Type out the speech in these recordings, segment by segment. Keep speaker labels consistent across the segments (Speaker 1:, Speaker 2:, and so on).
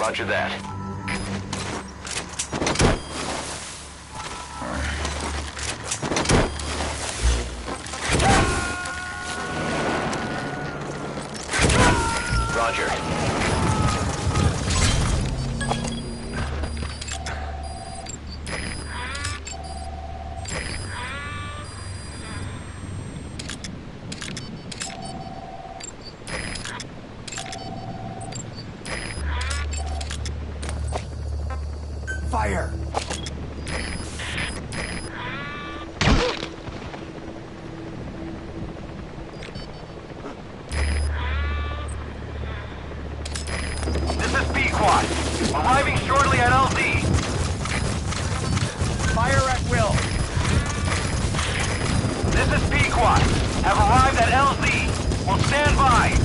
Speaker 1: Roger that. Roger.
Speaker 2: Fire!
Speaker 1: This is Pequod. Arriving shortly at LZ.
Speaker 2: Fire at will!
Speaker 1: This is Pequod. Have arrived at LZ. Will stand by.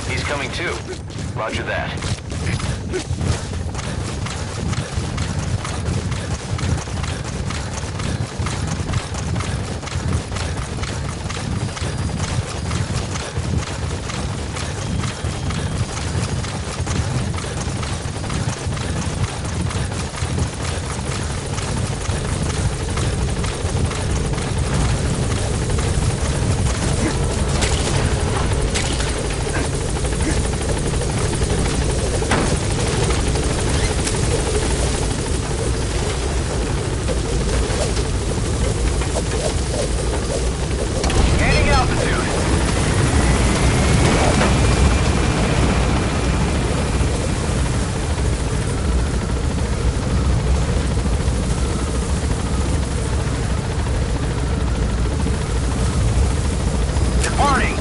Speaker 1: He's coming too. Roger that. Gaining altitude. Departing.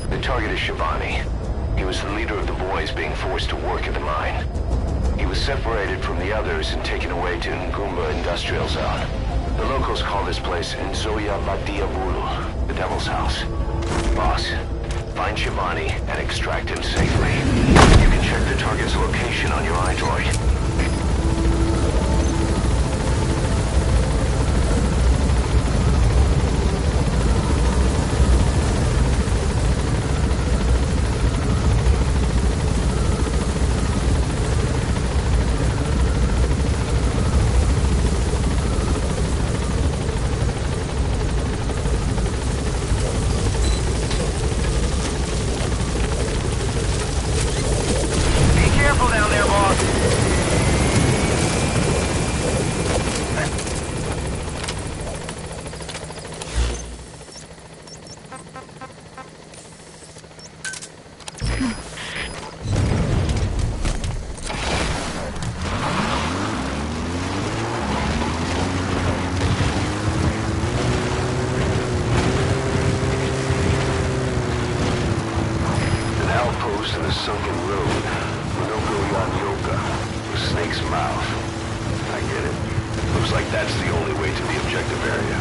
Speaker 1: The target is Shivani. He was the leader of the boys being forced to work at the mine. He was separated from the others and taken away to Ngumba Industrial Zone. The locals call this place Nzoya Badia Bulu, the Devil's House. Boss, find Shivani and extract him safely. You can check the target's location on your iDroid. Yoka. The snake's mouth. I get it. Looks like that's the only way to the objective area.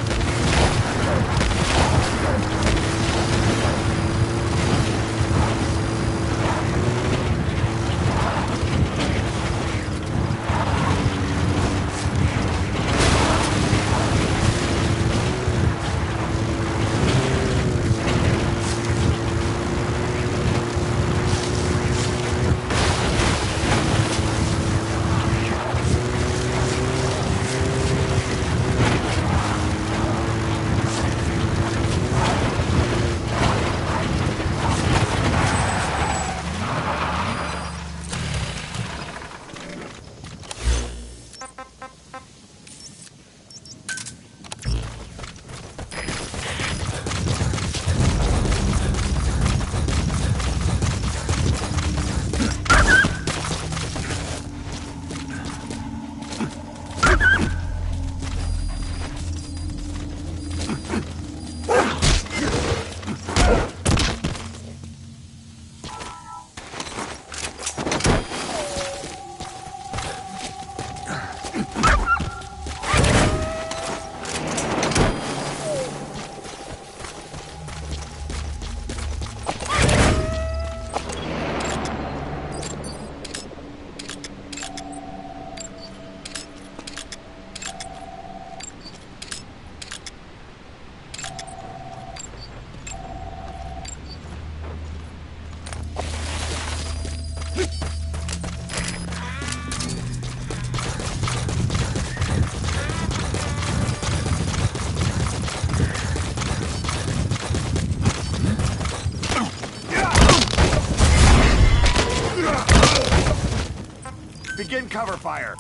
Speaker 2: Begin cover fire.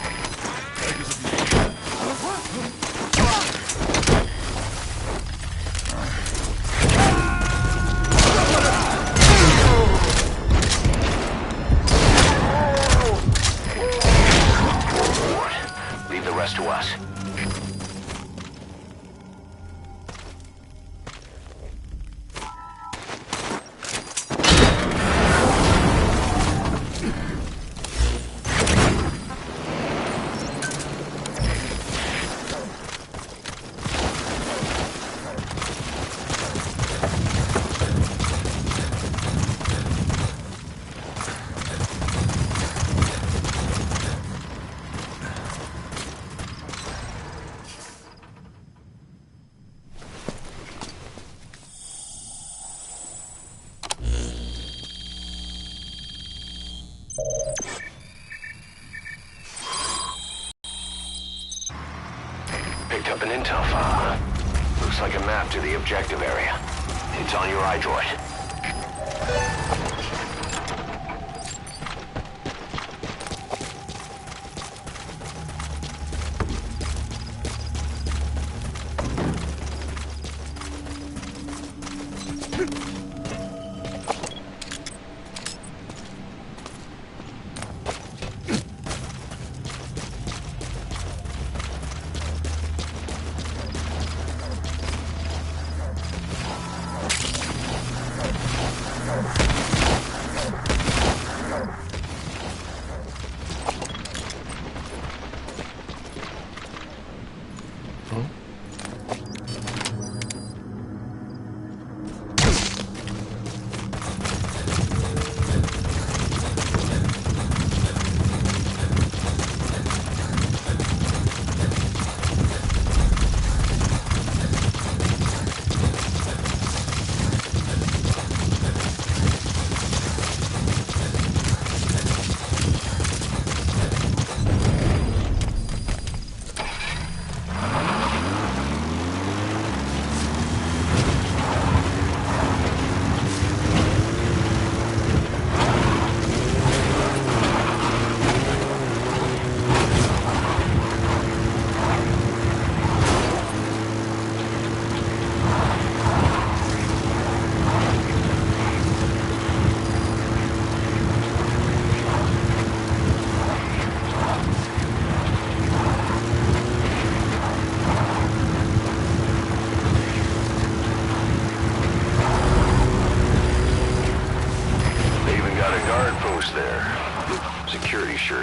Speaker 1: Leave the rest to us. Picked up an intel file. Looks like a map to the objective area. It's on your iDroid.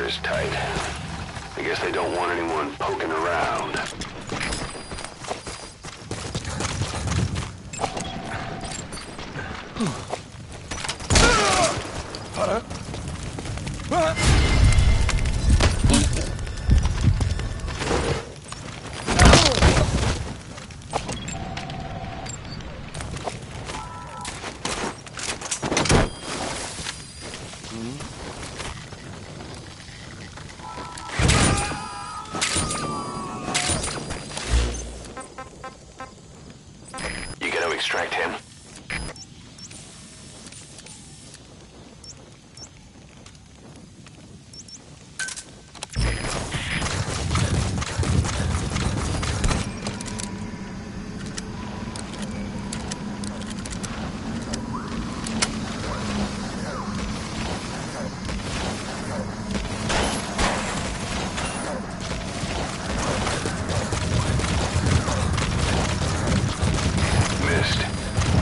Speaker 1: perimeter is tight. I guess they don't want anyone poking around. Extract him.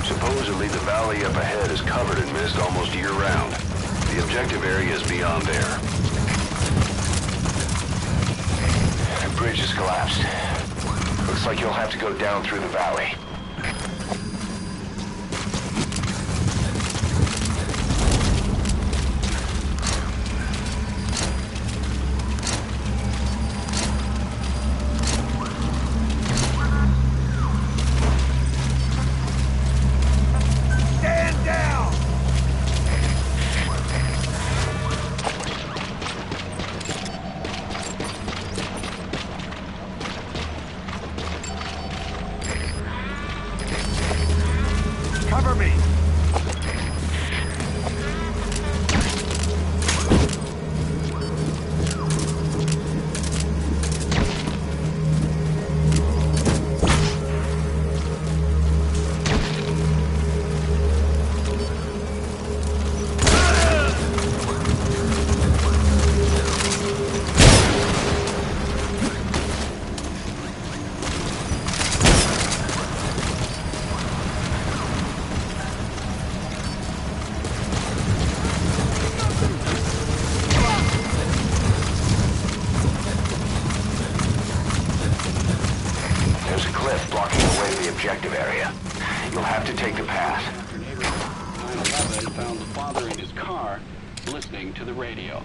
Speaker 1: Supposedly, the valley up ahead is covered in mist almost year-round. The objective area is beyond there. The bridge has collapsed. Looks like you'll have to go down through the valley.
Speaker 2: Cover me! Blocking the way to the objective area. You'll have to take the path.
Speaker 3: After neighbors on 9/11 found the father in his car, listening to the radio.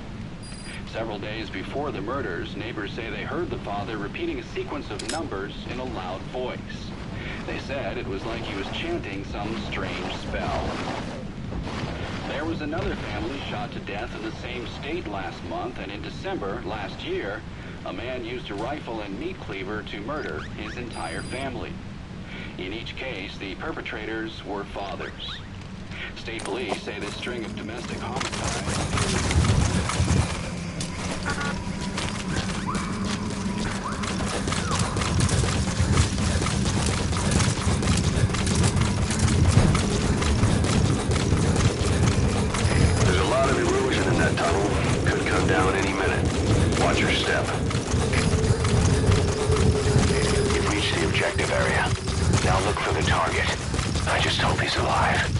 Speaker 3: Several days before the murders, neighbors say they heard the father repeating a sequence of numbers in a loud voice. They said it was like he was chanting some strange spell. There was another family shot to death in the same state last month, and in December last year, a man used a rifle and meat cleaver to murder his entire family. In each case, the perpetrators were fathers. State police say this string of domestic homicides
Speaker 1: down any minute. Watch your step. You've reached the objective area. Now look for the target. I just hope he's alive.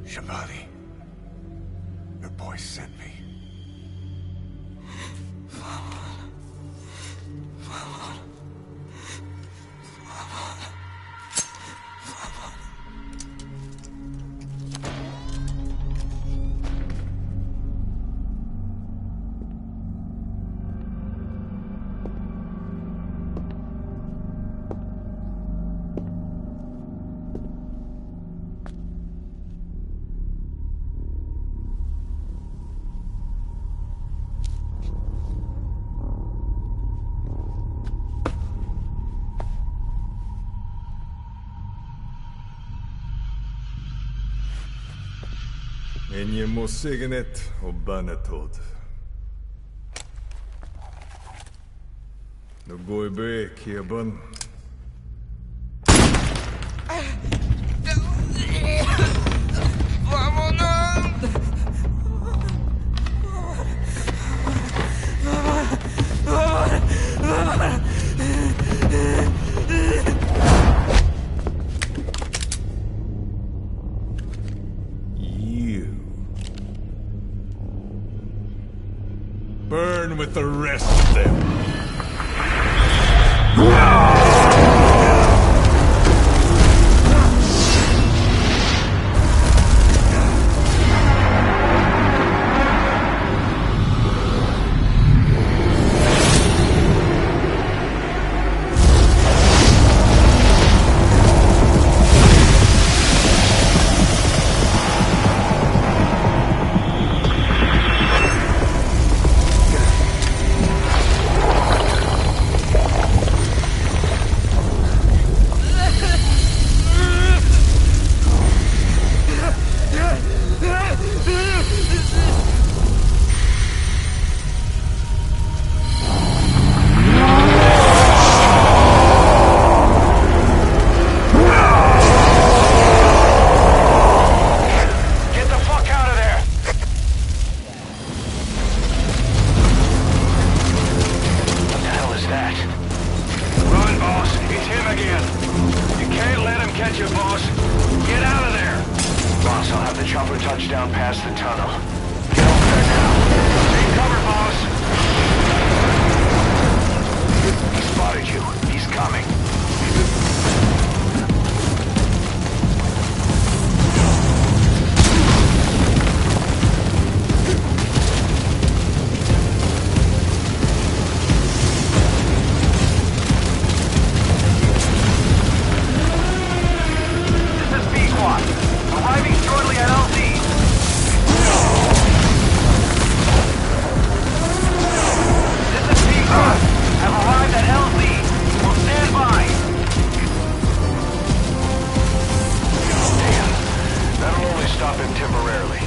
Speaker 4: Shabani, your boy sent me.
Speaker 5: En je må signet og banetod. Nå går jeg bek, Kieban. Burn with the rest of them.
Speaker 1: Touchdown past the tunnel. Get over there now. Take cover, boss. He spotted you. He's coming.
Speaker 2: Squad. Arriving shortly at LZ. This is P-Cross. Have arrived at LZ. Will stand by.
Speaker 1: Damn. That'll only stop him temporarily.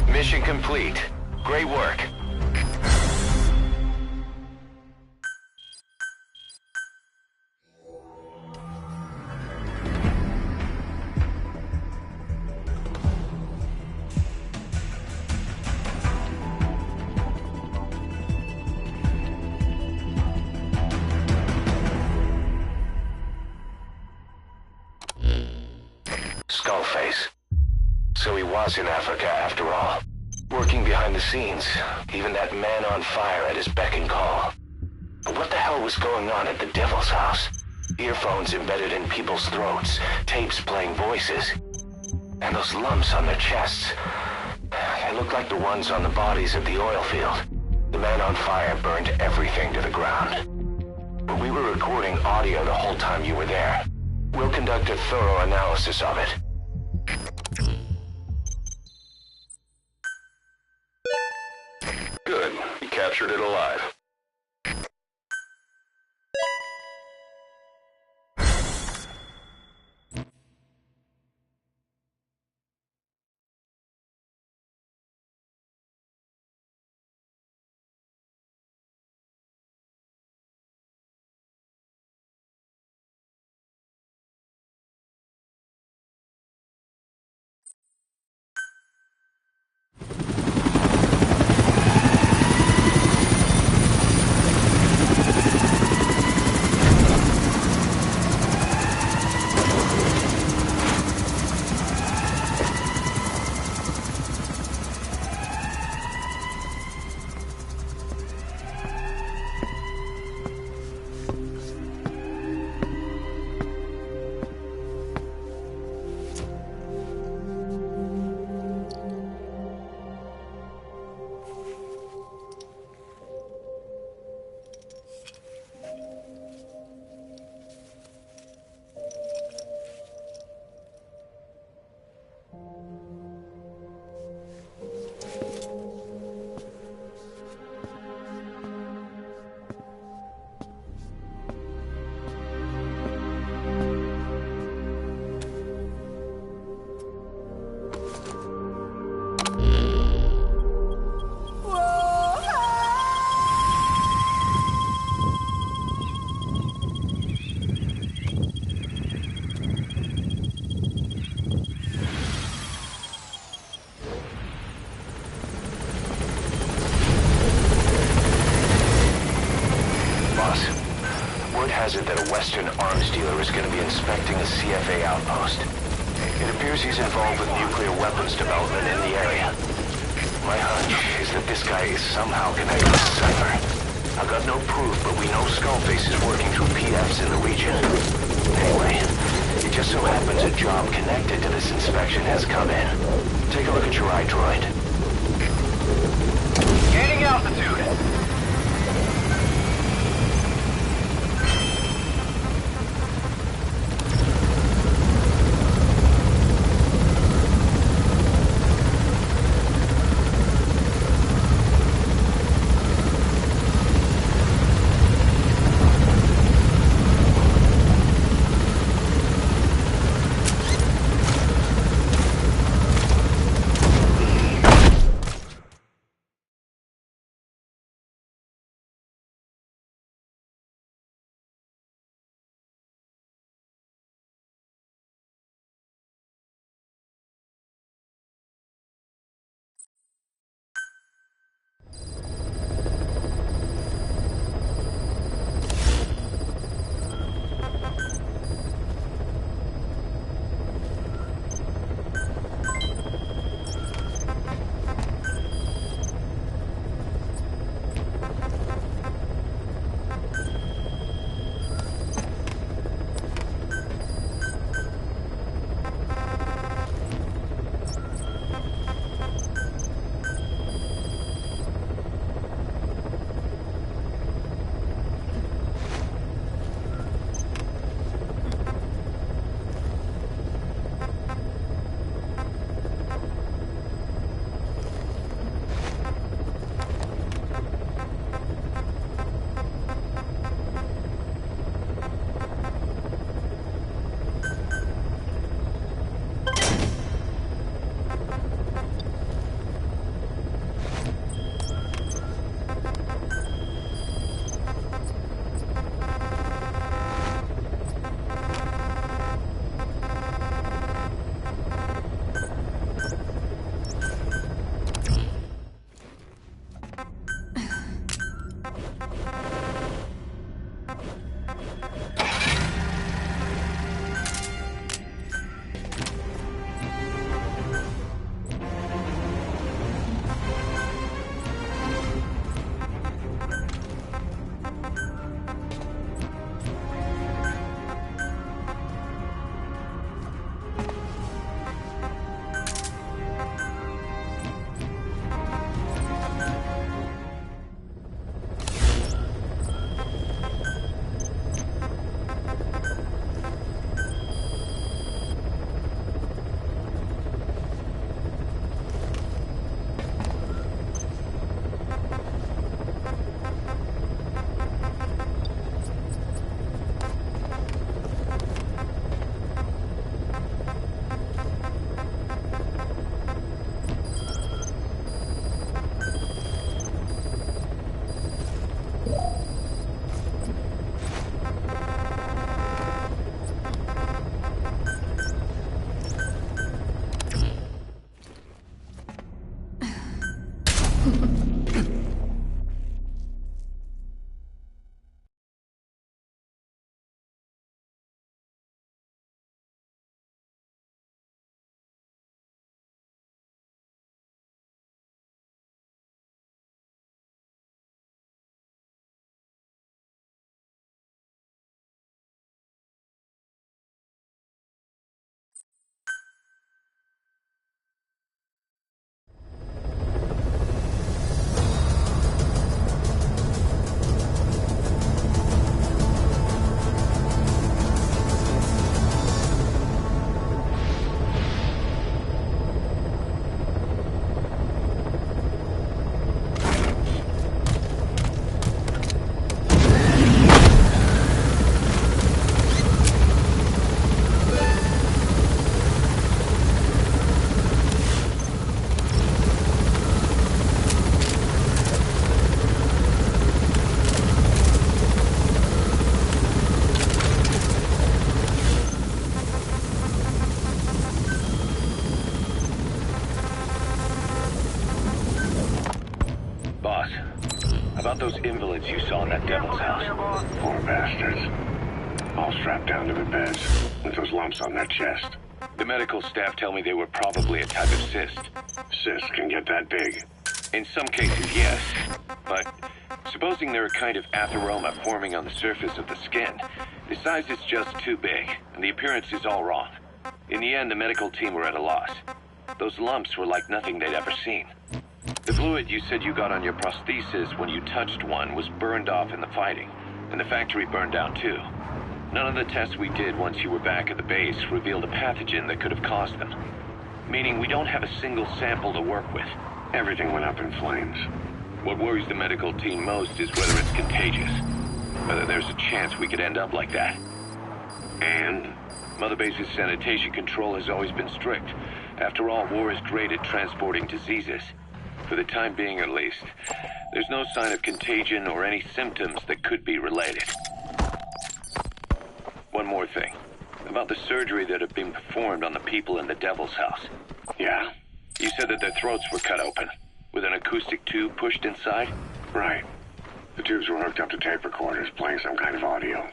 Speaker 1: Mission complete. Great work. Skullface. So he was in Africa after all. Working behind the scenes. Even that man on fire at his beck and call. But what the hell was going on at the Devil's House? Earphones embedded in people's throats. Tapes playing voices. And those lumps on their chests. They look like the ones on the bodies at the oil field. The man on fire burned everything to the ground. But we were recording audio the whole time you were there. We'll conduct a thorough analysis of it. captured it alive. Has it that a Western arms dealer is going to be inspecting a CFA outpost. It appears he's involved with nuclear weapons development in the area. My hunch is that this guy is somehow connected to Cypher. I've got no proof, but we know Skullface is working through PFs in the region. Anyway, it just so happens a job connected to this inspection has come in. Take a look at your iDroid.
Speaker 2: Gaining altitude.
Speaker 1: about those invalids you saw in that devil's house?
Speaker 6: Poor bastards. All strapped down to their beds, with those lumps on their chest.
Speaker 1: The medical staff tell me they were probably a type of cyst.
Speaker 6: Cysts can get that big.
Speaker 1: In some cases, yes. But supposing they're a kind of atheroma forming on the surface of the skin, the size is just too big, and the appearance is all wrong. In the end, the medical team were at a loss. Those lumps were like nothing they'd ever seen. The fluid you said you got on your prosthesis when you touched one was burned off in the fighting, and the factory burned down too. None of the tests we did once you were back at the base revealed a pathogen that could have caused them. Meaning we don't have a single sample to work with.
Speaker 6: Everything went up in flames.
Speaker 1: What worries the medical team most is whether it's contagious. Whether there's a chance we could end up like that.
Speaker 6: And?
Speaker 1: Mother Base's sanitation control has always been strict. After all, war is great at transporting diseases. For the time being, at least. There's no sign of contagion or any symptoms that could be related. One more thing. About the surgery that had been performed on the people in the Devil's House.
Speaker 6: Yeah?
Speaker 1: You said that their throats were cut open, with an acoustic tube pushed inside?
Speaker 6: Right. The tubes were hooked up to tape recorders, playing some kind of audio.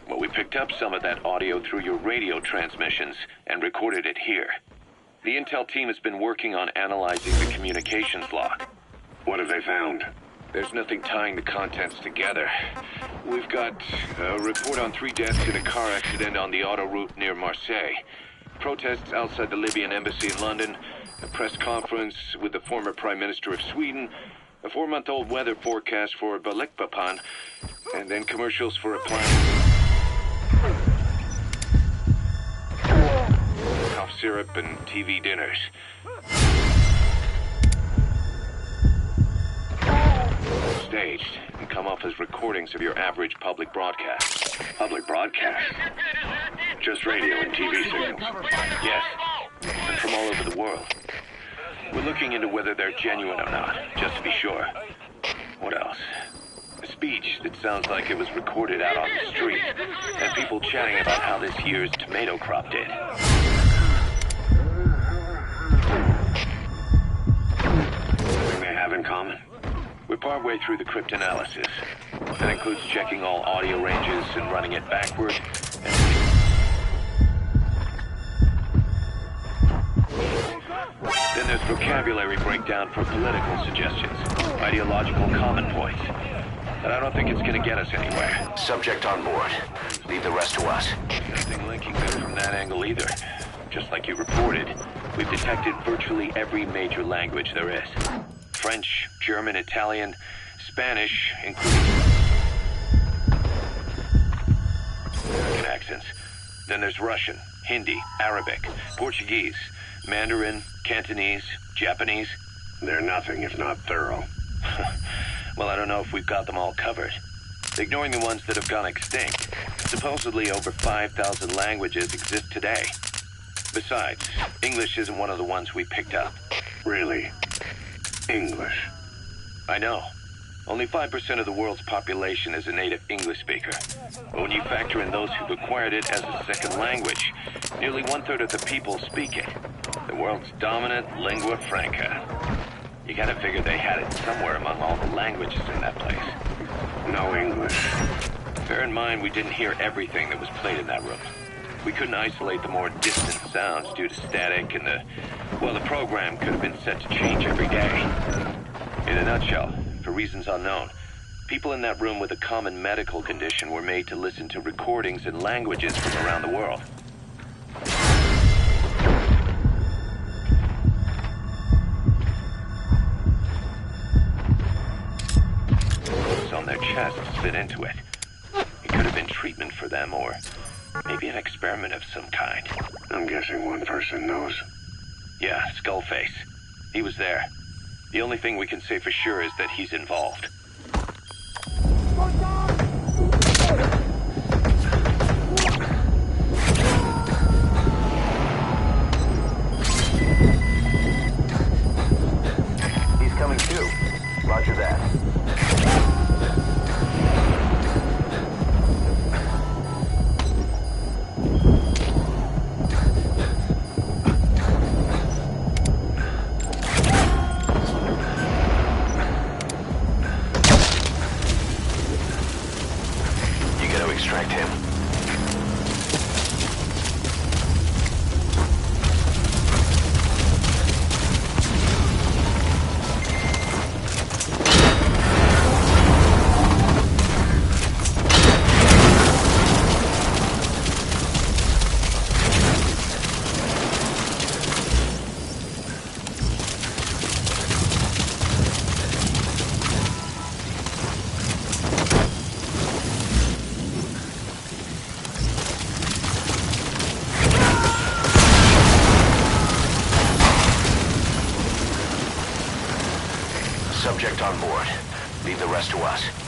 Speaker 1: Well, we picked up some of that audio through your radio transmissions and recorded it here. The intel team has been working on analyzing the communications log.
Speaker 6: What have they found?
Speaker 1: There's nothing tying the contents together. We've got a report on 3 deaths in a car accident on the autoroute near Marseille. Protests outside the Libyan embassy in London. A press conference with the former Prime Minister of Sweden. A 4-month-old weather forecast for Balikpapan. And then commercials for a plant. Cough syrup and TV dinners. Staged and come off as recordings of your average public broadcast.
Speaker 6: Public broadcast? Just radio and TV signals?
Speaker 1: Yes, and from all over the world. We're looking into whether they're genuine or not, just to be sure. What else? A speech that sounds like it was recorded out on the street, and people chatting about how this year's tomato crop did.
Speaker 6: Something they have in common?
Speaker 1: We're partway through the cryptanalysis. That includes checking all audio ranges and running it backward. Then there's vocabulary breakdown for political suggestions, ideological common points. But I don't think it's going to get us anywhere.
Speaker 2: Subject on board. Leave the rest to us.
Speaker 1: Nothing linking them from that angle either. Just like you reported, we've detected virtually every major language there is. French, German, Italian, Spanish, including American accents. Then there's Russian, Hindi, Arabic, Portuguese, Mandarin, Cantonese, Japanese.
Speaker 6: They're nothing if not thorough.
Speaker 1: Well, I don't know if we've got them all covered. Ignoring the ones that have gone extinct, supposedly over 5,000 languages exist today. Besides, English isn't one of the ones we picked up.
Speaker 6: Really? English?
Speaker 1: I know. Only 5% of the world's population is a native English speaker. But when you factor in those who've acquired it as a second language, nearly 1/3 of the people speak it. The world's dominant lingua franca. You gotta figure they had it somewhere among all the languages in that place.
Speaker 6: No English.
Speaker 1: Bear in mind, we didn't hear everything that was played in that room. We couldn't isolate the more distant sounds due to static, and the program could have been set to change every day. In a nutshell, for reasons unknown, people in that room with a common medical condition were made to listen to recordings in languages from around the world. On their chests fit into it. It could have been treatment for them, or maybe an experiment of some kind.
Speaker 6: I'm guessing one person knows.
Speaker 1: Yeah, Skullface. He was there. The only thing we can say for sure is that he's involved.
Speaker 2: He's coming too. Roger that.
Speaker 1: subject on board. Leave the rest to us.